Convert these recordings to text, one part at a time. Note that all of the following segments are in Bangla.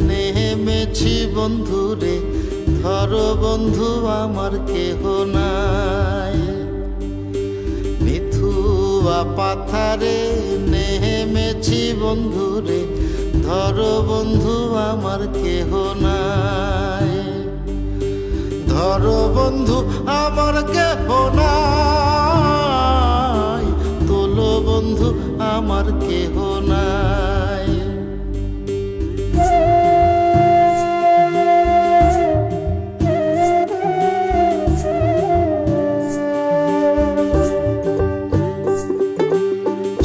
নেমেছি বন্ধুরে, ধরো বন্ধু আমার কেহ নাই। মিথুয়া পাথারে নেমেছি বন্ধুরে, ধরো বন্ধু আমার কেহ নাই। ধরো বন্ধু আমার কেহ নাই, তোলো বন্ধু আমার কেহ নাই।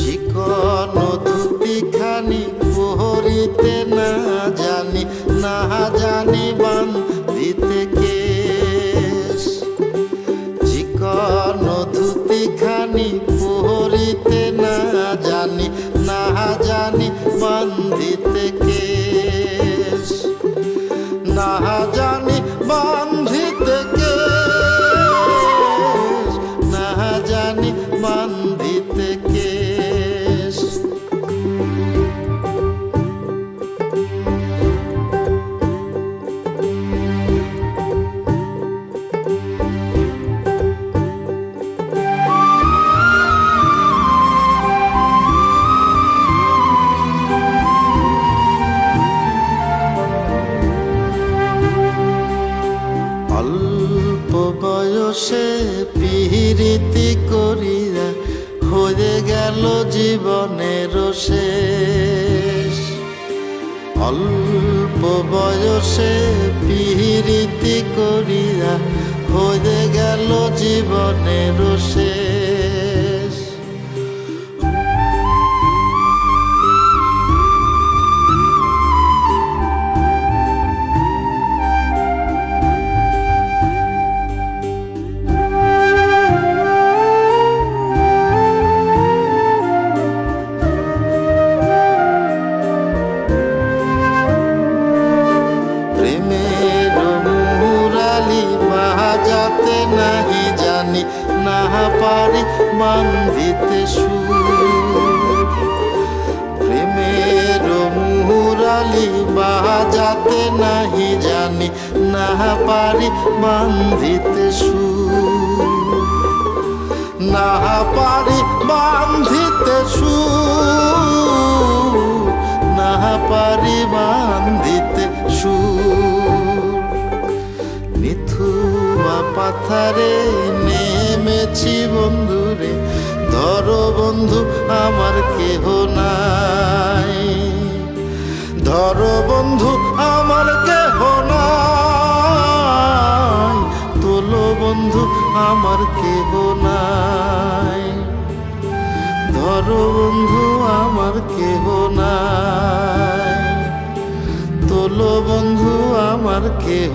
চিকন ধুতিখানি পহরিতে না জানি, না জানি বান্ধিতে কেশ। চিকন ধুতিখানি পহরিতে না জানি, না জানি বান্ধিতে কেশ। না জানি বান্ধিতে কেশ, না জানি বান্ধিতে কেশ। অল্প বয়সে পিরিতি করিয়া হয়ে গেল জীবনের শেষ। অল্প বয়সে পিরিতি করিয়া হয়ে গেল জীবনের শেষ। বাজাতে নাহি জানি, না পারি বান্ধিতে সুর। প্রেমের মুরালি বাজাতে নাহি জানি, না পারি বান্ধিতে সুর। না পারি বান্ধিতে সুর, না পারি বান্ধিতে সুর। মিথুয়া পাথারে নেমেছি বন্ধুরে, ধরো বন্ধু আমার কেহ নাই। ধরো বন্ধু আমার কেহ নাই, তোলো বন্ধু আমার কেহ নাই। ধরো বন্ধু আমার কেহ নাই, তোলো বন্ধু আমার কেহ